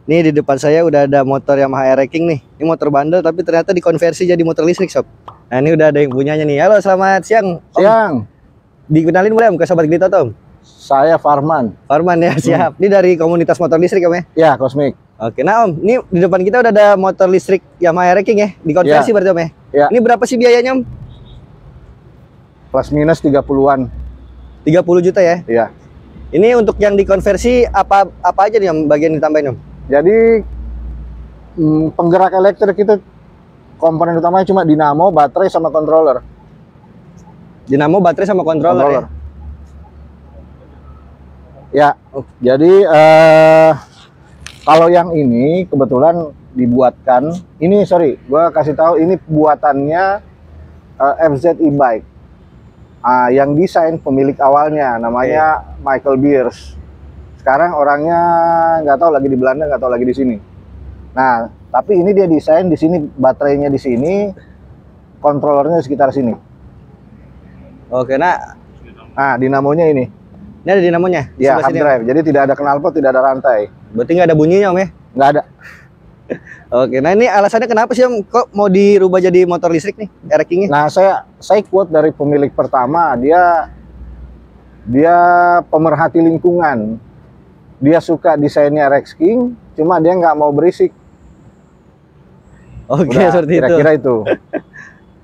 Nih di depan saya udah ada motor Yamaha Air King nih. Ini motor bandel tapi ternyata dikonversi jadi motor listrik, sob. Nah, ini udah ada yang punyanya nih. Halo, selamat siang. Om. Siang. Dikenalin boleh Om ke Sobat Glito, Om? Saya Farman. Farman ya, siap. Ini dari komunitas motor listrik, Om ya? Ya, Cosmic. Oke, nah Om, ini di depan kita udah ada motor listrik Yamaha Air King ya, dikonversi berarti Om ya? Ya. Ini berapa sih biayanya Om? Plus minus 30-an. 30 juta ya? Iya. Ini untuk yang dikonversi apa aja nih Om bagian ditambahin Om? Jadi penggerak elektrik itu komponen utamanya cuma dinamo, baterai sama controller. Dinamo, baterai sama controller. Ya. Jadi kalau yang ini kebetulan dibuatkan, ini sorry, gua kasih tahu ini buatannya FZ e-bike. Yang desain pemilik awalnya namanya Michael Beers. Sekarang orangnya nggak tahu lagi di Belanda, nggak tahu lagi di sini. Nah, tapi ini dia desain di sini, baterainya di sini, kontrolernya sekitar sini. Oke, nah dinamonya ini. Ini ada dinamonya? Ya, hard drive. Jadi tidak ada knalpot, tidak ada rantai. Berarti nggak ada bunyinya Om ya? Nggak ada. Oke, nah ini alasannya kenapa sih Om kok mau dirubah jadi motor listrik nih, Air King-nya? Nah, saya quote dari pemilik pertama, dia pemerhati lingkungan. Dia suka desainnya Rex King, cuma dia nggak mau berisik. Oke, Udah, seperti itu. Kira-kira itu.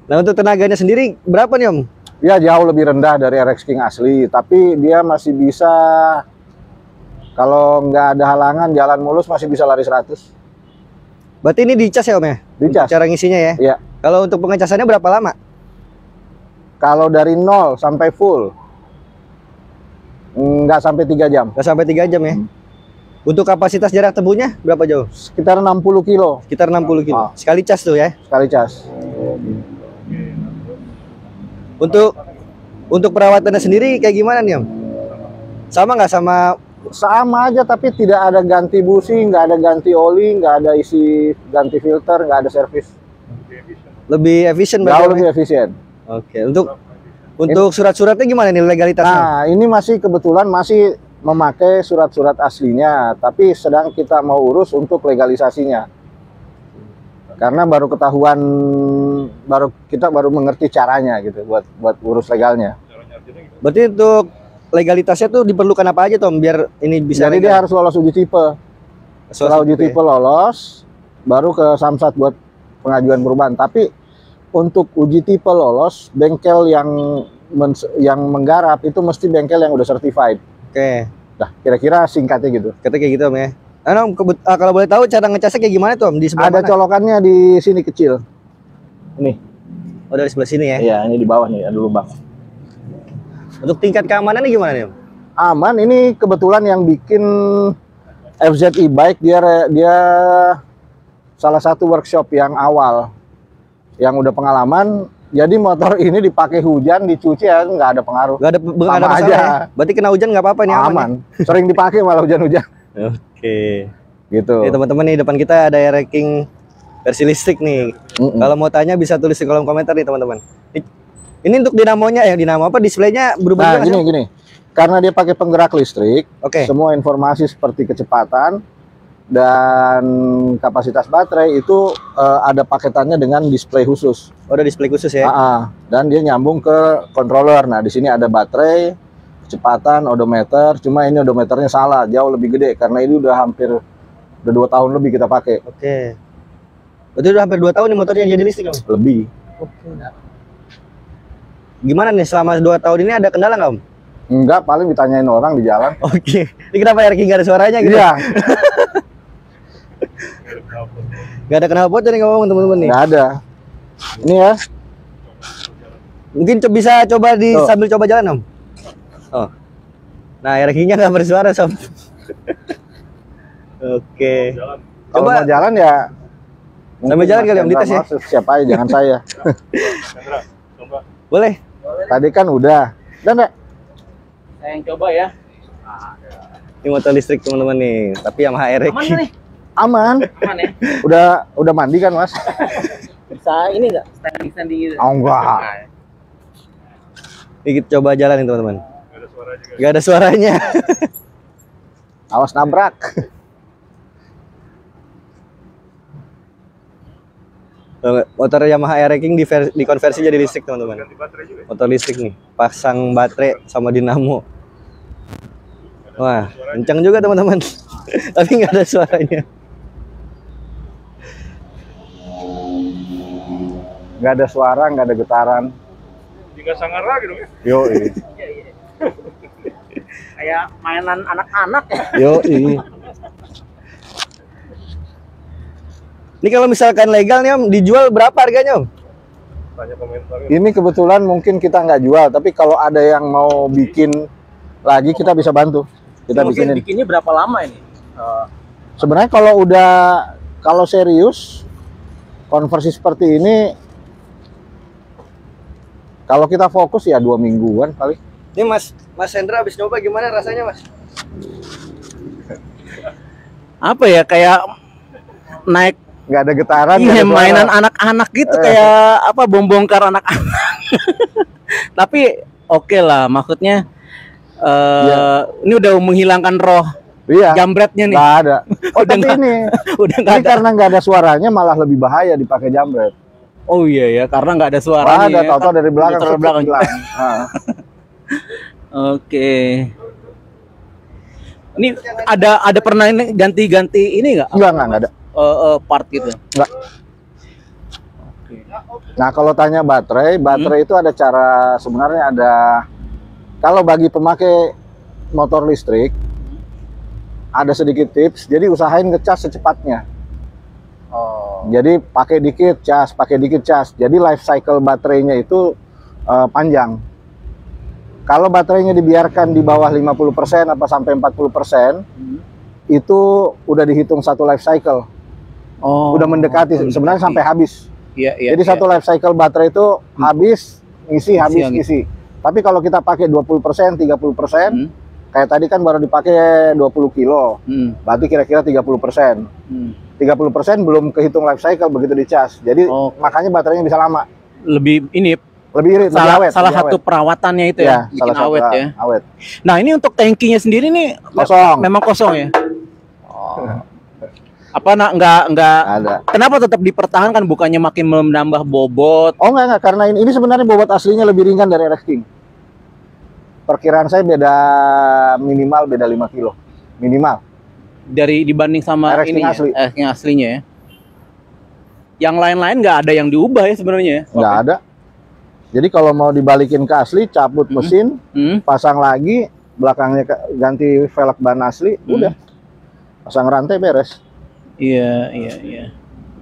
Nah, untuk tenaganya sendiri berapa nih Om? Ya, jauh lebih rendah dari Rex King asli, tapi dia masih bisa, kalau nggak ada halangan, jalan mulus masih bisa lari 100. Berarti ini dicas ya Om ya? Dicas. Cara ngisinya ya? Iya. Kalau untuk pengecasannya berapa lama? Kalau dari 0 sampai full, nggak sampai 3 jam. Nggak sampai 3 jam ya? Untuk kapasitas jarak tempuhnya berapa jauh? Sekitar 60 kilo Sekitar 60 kilo. Sekali cas tuh ya? sekali cas. Untuk perawatannya sendiri kayak gimana nih Om? Sama nggak sama? Sama aja, tapi tidak ada ganti busi, nggak ada ganti oli, nggak ada isi ganti filter, nggak ada servis. Lebih efisien Jauh berarti? lebih efisien. Oke, untuk surat-suratnya gimana nih legalitasnya? Nah, ini masih kebetulan masih memakai surat-surat aslinya, tapi sedang kita mau urus untuk legalisasinya. Karena baru ketahuan, kita baru mengerti caranya gitu buat urus legalnya. Berarti untuk legalitasnya tuh diperlukan apa aja Tom biar ini bisa? Jadi dia harus lolos uji tipe. Setelah uji tipe lolos, baru ke Samsat buat pengajuan perubahan. Tapi untuk uji tipe lolos, bengkel yang menggarap itu mesti bengkel yang udah certified. Oke. Nah, kira-kira singkatnya gitu. Kayak gitu Om ya. Nah, Om, kalau boleh tahu cara ngecasnya kayak gimana tuh Om? Di sebelah Ada mana? colokannya di sini kecil. Ini. Oh, dari sebelah sini ya? Iya, ini di bawah nih, ada lubang. Untuk tingkat keamanannya gimana nih Om? Aman, ini kebetulan yang bikin FZ e-bike, dia salah satu workshop yang awal, yang udah pengalaman. Jadi motor ini dipakai hujan, dicuci ya nggak ada pengaruh. Nggak ada masalah aja. ya? Berarti kena hujan nggak apa-apa nih? Aman. Sering dipakai malah hujan-hujan. Oke. Gitu. Nih teman-teman nih depan kita ada Air King versi listrik nih. Kalau mau tanya bisa tulis di kolom komentar nih teman-teman. Ini untuk dinamonya ya, dinamo apa displaynya berubah? Nah, gini. Karena dia pakai penggerak listrik, Oke. semua informasi seperti kecepatan dan kapasitas baterai itu ada paketannya dengan display khusus. Oh, ada display khusus ya? Dan dia nyambung ke controller. Nah, di sini ada baterai, kecepatan, odometer. Cuma ini odometernya salah, jauh lebih gede karena ini udah 2 tahun lebih kita pakai. Oke. Berarti udah hampir 2 tahun nih motornya jadi listrik Om? Lebih. Oke. Gimana nih selama 2 tahun ini ada kendala nggak Om? Enggak, paling ditanyain orang di jalan. Oke. Ini kenapa Air King nggak ada suaranya gitu? Iya. Nggak ada knalpot nih ngomong teman-teman nih? Nggak ada. Ini ya. Mungkin bisa coba sambil coba jalan Om. Oh. Nah, Air King-nya nggak bersuara Sob. Oke. Kalau Coba mau jalan ya sambil jalan kali Om dites ya. Siapa aja, jangan saya. Boleh. Tadi kan udah. Dan Saya yang coba ya. Ini motor listrik teman-teman nih, tapi Yamaha Air Aman King. nih. aman. Aman ya. Udah mandi kan, Mas? Bisa ini enggak? Standing gitu. Oh, enggak. Ini kita coba jalan nih teman-teman. Gak ada suaranya. Awas nabrak. Motor Yamaha Air-Racing dikonversi jadi listrik teman-teman. Motor listrik nih, pasang baterai sama dinamo. Wah, kencang juga teman-teman. Tapi nggak ada suaranya. Nggak ada suara, nggak ada getaran. Tinggal sangar lagi dong ya. Yo, Kayak mainan anak-anak ya. yo, Ini kalau misalkan legal nih Om, dijual berapa harganya Om? Tanya komentarnya. Ini kebetulan mungkin kita nggak jual, tapi kalau ada yang mau bikin lagi kita bisa bantu. Kita Mungkin bikinin. bikinnya berapa lama ini? Sebenarnya kalau serius konversi seperti ini, kalau kita fokus ya 2 mingguan kali. Ini Mas Hendra habis nyoba gimana rasanya Mas? Apa ya, kayak naik Nggak ada getaran. nggak iya, ada suara. mainan anak-anak gitu, kayak apa, bom-bongkar anak-anak. Tapi oke lah, maksudnya ini udah menghilangkan roh Iya. jambretnya nih. Nggak ada. Oh, Udah tapi nggak- ini Udah nggak ini ada. karena nggak ada suaranya malah lebih bahaya dipakai jambret. Oh iya ya, karena nggak ada Wah, suaranya. ada ya. tahu-tahu dari belakang. Dari belakang. hilang. Nah. Oke. Ini ada pernah ini ganti-ganti ini nggak? Nggak ada. Part gitu. Nggak. Nah, kalau tanya baterai itu ada cara, sebenarnya ada, kalau bagi pemakai motor listrik ada sedikit tips. Jadi usahain ngecas secepatnya. Oh. Jadi pakai dikit cas. Jadi life cycle baterainya itu panjang. Kalau baterainya dibiarkan di bawah 50% apa sampai 40%, itu udah dihitung satu life cycle. Oh. Udah mendekati sebenarnya sampai habis. Iya, iya. Jadi satu life cycle baterai itu habis, ngisi. Tapi kalau kita pakai 20%, 30%, kayak tadi kan baru dipakai 20 kilo. Berarti kira-kira 30%. 30% belum kehitung life cycle begitu dicas. Jadi makanya baterainya bisa lama. Lebih ini Lebih irit, lebih awet. salah lebih satu awet. perawatannya itu ya, bikin salah satu, awet ya. Awet. Nah, ini untuk tangkinya sendiri nih Kosong. memang kosong ya. Apa nggak Ada. kenapa tetap dipertahankan, bukannya makin menambah bobot? Oh enggak, karena ini sebenarnya bobot aslinya lebih ringan dari Air-Racing. Perkiraan saya minimal beda 5 kilo. Minimal. Dari dibanding sama Air-Racing ini ya, asli. Air-Racing aslinya ya. Yang lain-lain nggak ada yang diubah ya sebenarnya ya? Nggak ada. Jadi kalau mau dibalikin ke asli, cabut mesin, pasang lagi, belakangnya ganti velg ban asli, udah. Pasang rantai beres. Iya.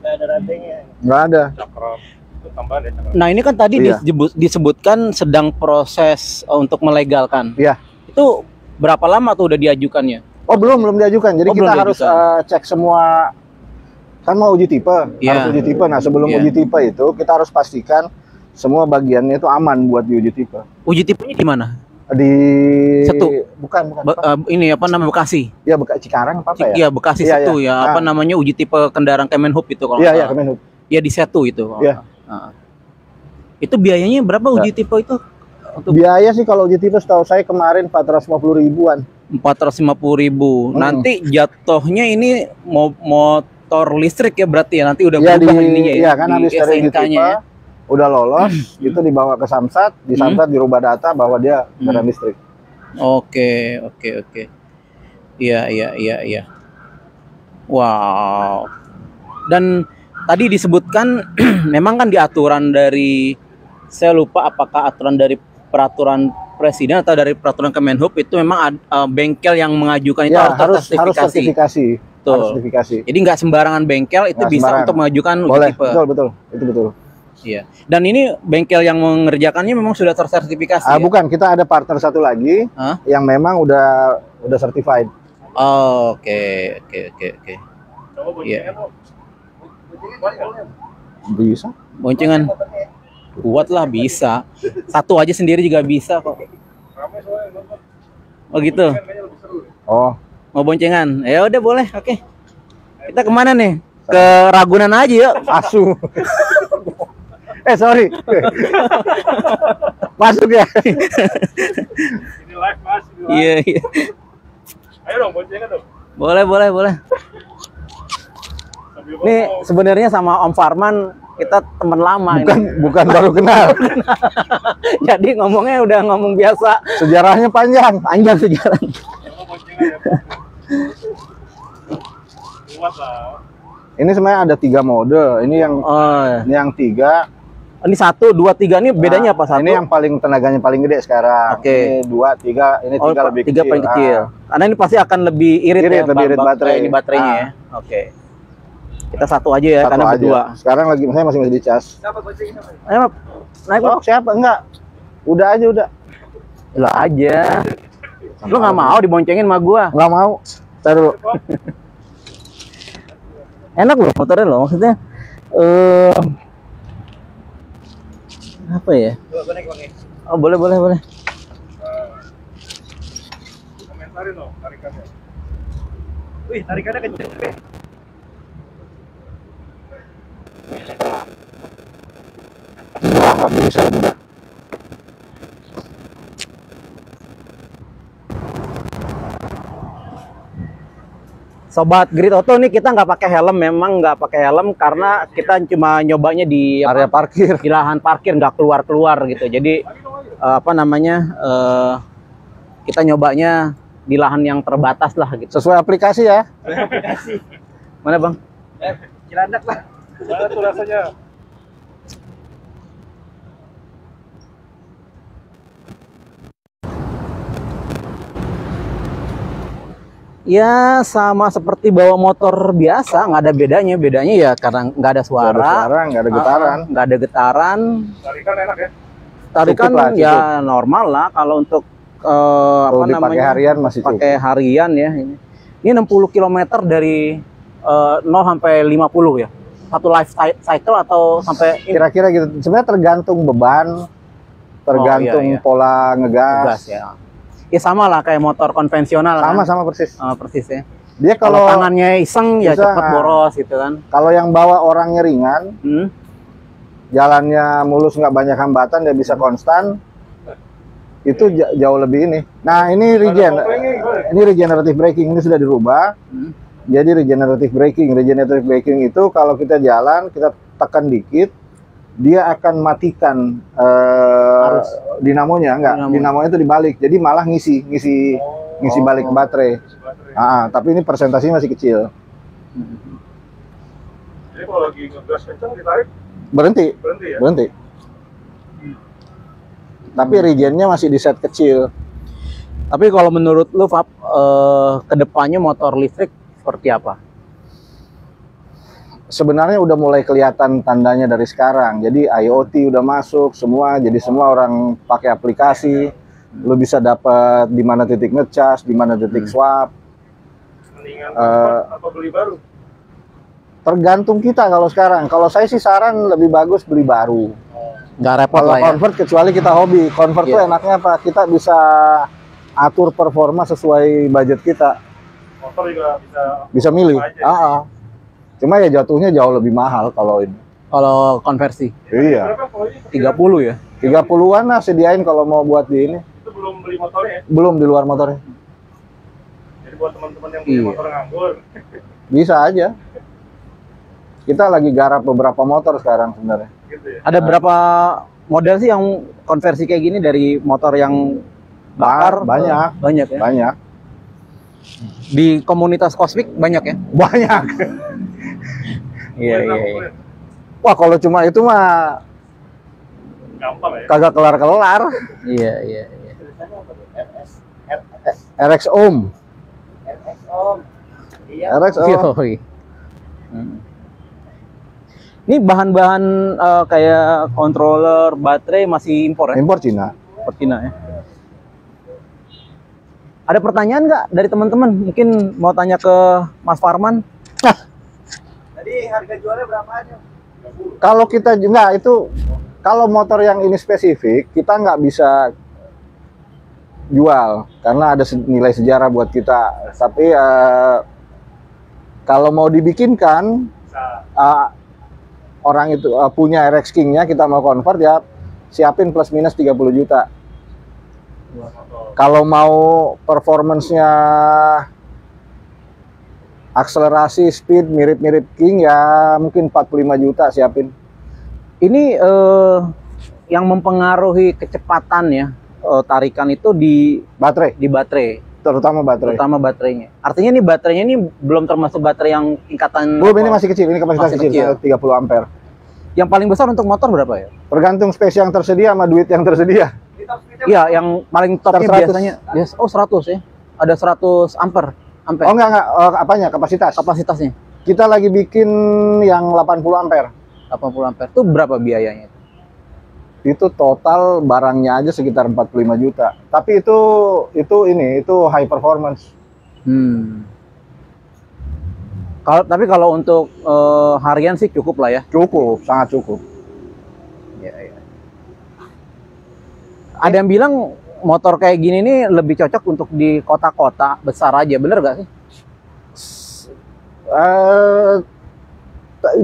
Nggak ada rantainya. Nggak ada. Cakram. Itu tambahan ya cakram. Nah, ini kan tadi Iya. disebutkan sedang proses untuk melegalkan. Iya. Itu berapa lama tuh udah diajukannya? Oh, belum diajukan. Jadi Oh, belum kita harus diajukan. cek semua, kan mau uji tipe, Iya. harus uji tipe. Nah, sebelum Iya. uji tipe itu kita harus pastikan semua bagiannya itu aman buat diuji tipe. Uji tipenya di mana? Di Setu. Bukan. Ini apa namanya, Bekasi? Ya, Cikarang apa ya? Iya, Bekasi Iya, Setu iya. ya. Apa namanya, uji tipe kendaraan Kemenhub itu kalau Iya, nggak iya, salah. Kemenhub. Iya, di Setu itu. Iya. Itu biayanya berapa uji tipe itu? Untuk Biaya sih kalau uji tipe setahu saya kemarin 450 ribuan. 450.000. Nanti jatuhnya ini motor listrik ya berarti ya, nanti udah Iya, berubah ininya ya. iya kan habis dari uji SNK-nya tipe ya. udah lolos, itu dibawa ke Samsat, di Samsat dirubah data bahwa dia kendaraan listrik. Oke. Iya. Wow. Dan tadi disebutkan memang kan di aturan dari, saya lupa apakah aturan dari peraturan presiden atau dari peraturan Kemenhub, itu memang bengkel yang mengajukan itu Ya, harus harus sertifikasi. Betul. Harus sertifikasi. Jadi nggak sembarangan bengkel itu Nggak bisa sembarangan. untuk mengajukan uji Boleh, tipe. betul. Itu betul. Iya. Dan ini bengkel yang mengerjakannya memang sudah tersertifikasi. Ya? Bukan, kita ada partner satu lagi Hah? yang memang udah certified. Oh, oke. Coba Iya. Bisa. Boncengan kuat lah, bisa. Satu aja sendiri juga bisa kok. Ramai soalnya nonton. Oh gitu. Kayaknya lebih seru. Oh, Mau boncengan? Ya udah boleh. Oke. Kita kemana nih? Ke Ragunan aja yuk. asu. Sorry. Masuk ya. Ini live mas. Ini live. Iya. Ayo dong boncengan dong. Boleh. Sambil Nih ngomong. sebenarnya sama Om Farman Kita teman lama Bukan baru kenal. Jadi ngomongnya udah ngomong biasa. Sejarahnya panjang. Panjang sejarahnya. Kuat lah. Ini sebenarnya ada 3 mode. Ini yang Oh, ini yang 3. ini 1, 2, 3 ini bedanya apa? Satu? Ini yang paling tenaganya paling gede sekarang. Oke. Ini 2, 3, ini 3 lebih 3 kecil. paling kecil. Karena ini pasti akan lebih irit, Irit, ya, lebih irit baterai. Ini baterainya ya. Oke. Kita satu aja ya, Satu karena aja. berdua. Sekarang lagi saya masih dicas. Ayo, naik Oh, siapa? Enggak. Udah aja udah. lo aja. Lu nggak mau diboncengin sama gua? Enggak mau. Ntar dulu. Enak loh motornya loh, maksudnya. Apa ya? Oh, boleh. Komentarin dong tarikannya. Wih, tarikannya kenceng. Sobat Grid Auto nih kita nggak pakai helm, memang nggak pakai helm karena kita cuma nyobanya di Area parkir. di lahan parkir, nggak keluar gitu. Jadi kita nyobanya di lahan yang terbatas lah gitu. Sesuai aplikasi ya. Mana bang? Cilandak lah. Mana tuh rasanya? Ya sama seperti bawa motor biasa, nggak ada bedanya. Bedanya ya karena nggak ada suara, Nggak ada suara, nggak ada getaran. nggak ada getaran. Tarikan enak ya. Tarikan Cukup lah, ya normal lah kalau untuk Kalau dipakai harian masih cukup. pakai harian ya ini 60 km dari 0 sampai 50 ya. Satu life cycle atau sampai Kira-kira gitu. Sebenarnya tergantung beban, tergantung iya. pola ngegas. gas ya. Ya sama lah kayak motor konvensional kan. Sama persis. Persis ya. Dia Kalau kalau tangannya iseng ya bisa, cepet boros gitu kan. kalau yang bawa orangnya ringan, Hmm. jalannya mulus nggak banyak hambatan, dia bisa konstan. Itu jauh lebih ini. Nah, ini regenerative braking ini sudah dirubah. Jadi regenerative braking itu kalau kita jalan, kita tekan dikit, dia akan matikan dinamonya, dinamonya itu dibalik. Jadi malah ngisi balik ke baterai. Tapi ini presentasinya masih kecil. Jadi kalau lagi ngegas kencang ditarik Berhenti. ya. Berhenti. Tapi regennya masih di set kecil. Tapi kalau menurut lu Fab, kedepannya motor listrik seperti apa? Sebenarnya udah mulai kelihatan tandanya dari sekarang. Jadi IoT udah masuk semua. Jadi semua orang pakai aplikasi. Lu bisa dapat di mana titik ngecas, di mana titik swap. Mendingan apa beli baru? Tergantung kita kalau sekarang. Kalau saya sih saran lebih bagus beli baru. Nggak repot Kalau lah ya. convert kecuali kita hobi. Convert tuh Iya. enaknya apa? Kita bisa atur performa sesuai budget kita. Motor juga bisa Bisa milih. aja. Cuma ya jatuhnya jauh lebih mahal kalau ini. Kalau konversi Iya. berapa kalau ini? 30 ya. 30-an lah sediain kalau mau buat di ini. Itu belum beli motornya ya? Belum di luar motornya. Jadi buat teman-teman yang beli Iya. motor nganggur. Bisa aja. Kita lagi garap beberapa motor sekarang sebenarnya. Gitu ya. Ada berapa model sih yang konversi kayak gini dari motor yang bakar? Banyak. Banyak ya. Banyak. Di komunitas Cosmic banyak ya. Banyak. Iya. Wah, kalau cuma itu mah Gampang ya. kagak kelar-kelar. Iya. RX Ohm. RX Ohm. Yoi. Ini bahan-bahan kayak controller, baterai masih impor ya? Impor Cina. Impor Cina ya. Ada pertanyaan nggak dari teman-teman? Mungkin mau tanya ke Mas Farman. Jadi harga jualnya berapa aja? Kalau kita enggak itu, kalau motor yang ini spesifik kita nggak bisa jual karena ada nilai sejarah buat kita. Tapi kalau mau dibikinkan orang itu punya RX King-nya, kita mau convert ya siapin plus minus 30 juta. Kalau mau performance-nya akselerasi, speed mirip-mirip King ya mungkin 45 juta siapin. Ini yang mempengaruhi kecepatan ya, tarikan itu di Baterai, baterai, terutama baterai. terutama baterainya. Artinya ini baterainya ini belum termasuk baterai yang tingkatan Belum, ini masih kecil, ini kapasitas Masih kecil, 30 ampere. yang paling besar untuk motor berapa ya? Tergantung space yang tersedia sama duit yang tersedia. Iya, yang paling topnya 100. biasanya 100 ya. Ada 100 ampere. Oh enggak, apanya? Kapasitas. Kapasitasnya Kita lagi bikin yang 80 ampere. 80 ampere. Itu berapa biayanya? Itu total barangnya aja sekitar 45 juta. Tapi itu high performance. Kalau untuk harian sih cukup lah ya. Cukup, sangat cukup. Ya. Ada yang bilang motor kayak gini nih lebih cocok untuk di kota-kota besar aja, bener gak sih?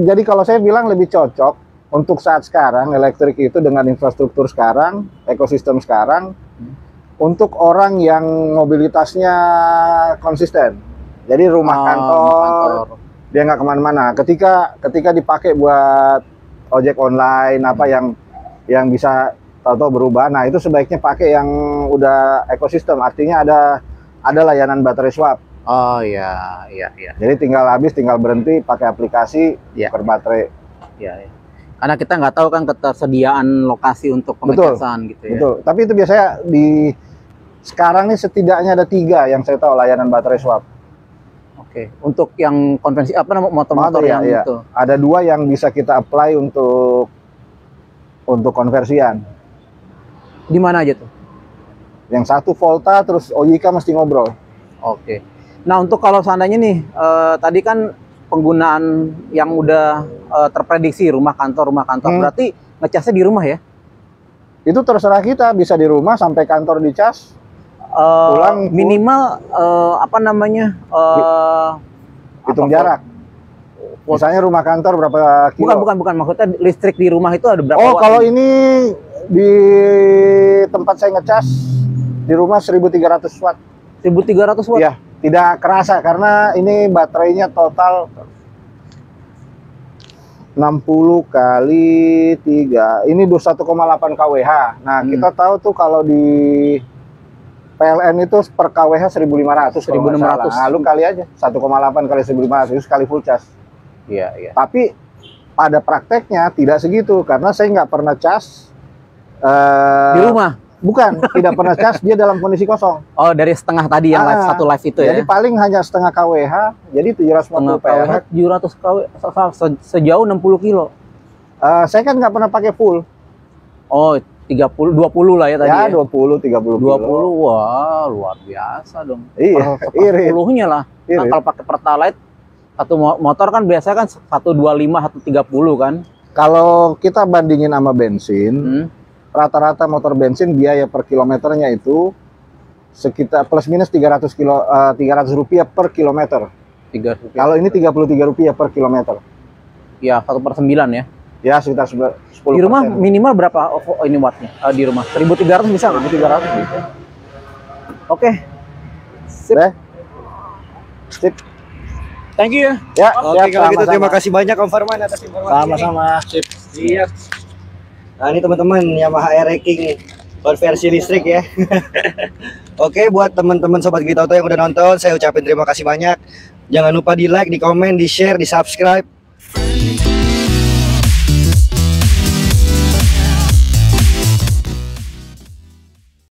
Jadi kalau saya bilang lebih cocok untuk saat sekarang elektrik itu dengan infrastruktur sekarang, ekosistem sekarang, untuk orang yang mobilitasnya konsisten. Jadi rumah kantor, dia nggak kemana-mana. Ketika dipakai buat ojek online apa yang bisa tahu-tahu berubah, nah itu sebaiknya pakai yang udah ekosistem. Artinya ada layanan baterai swap. Oh iya. Jadi tinggal berhenti pakai aplikasi per baterai. Iya. Karena kita nggak tahu kan ketersediaan lokasi untuk pengecasan gitu ya. Betul. Tapi itu biasanya sekarang nih setidaknya ada 3 yang saya tahu layanan baterai swap. Oke. Untuk yang konvensi motor-motor yang iya. itu. Ada 2 yang bisa kita apply untuk konversian. Di mana aja tuh? Yang satu Volta, terus OYK mesti ngobrol. Oke. Nah untuk kalau seandainya nih, tadi kan penggunaan yang udah terprediksi rumah kantor, berarti ngecasnya di rumah ya? Itu terserah kita, bisa di rumah sampai kantor dicas. Pulang minimal hitung jarak. Misalnya rumah kantor berapa kilo? Bukan. Maksudnya listrik di rumah itu ada berapa watt? Kalau ini di tempat saya ngecas di rumah 1.300 watt. 1.300 watt? Iya, tidak kerasa karena ini baterainya total 60 kali 3. Ini 1,8 kWh. Nah, kita tahu tuh kalau di PLN itu per kWh 1.500. 1.600. Nah, lu kali aja 1,8 kali 1.500 itu sekali full charge. Iya. Tapi pada prakteknya tidak segitu karena saya nggak pernah cas di rumah. Bukan, tidak pernah cas dia dalam kondisi kosong. Oh, dari setengah tadi yang satu live itu ya. Jadi paling hanya setengah kWh, jadi 750 PLH. 700 kW sejauh 60 kilo. Saya kan nggak pernah pakai full. Oh, 20 lah ya tadi. Ya, 20 30 kilo. 20. Wah, luar biasa dong. Iya, irit. 10-nya lah. Nah, kalau pakai Pertalite satu motor kan biasanya kan 125 130 kan. Kalau kita bandingin sama bensin, rata-rata motor bensin biaya per kilometernya itu sekitar plus minus 300 rupiah per kilometer. 3 rupiah. Kalau ini 33 rupiah per kilometer. Ya, 1/9 ya. Ya, sekitar 10%. Di rumah minimal berapa ini wattnya? Di rumah 1.300 bisa nggak? 1.300 bisa. Oke. Sip. Sip. Thank you ya. Ya, Oke, kalau gitu terima kasih banyak Om Farman atas informasinya. Sama-sama. Sip. Iya. Nah, ini teman-teman Yamaha Air King konversi listrik ya. Oke, buat teman-teman sobat Gita Auto yang udah nonton, saya ucapin terima kasih banyak. Jangan lupa di like, di komen, di share, di subscribe.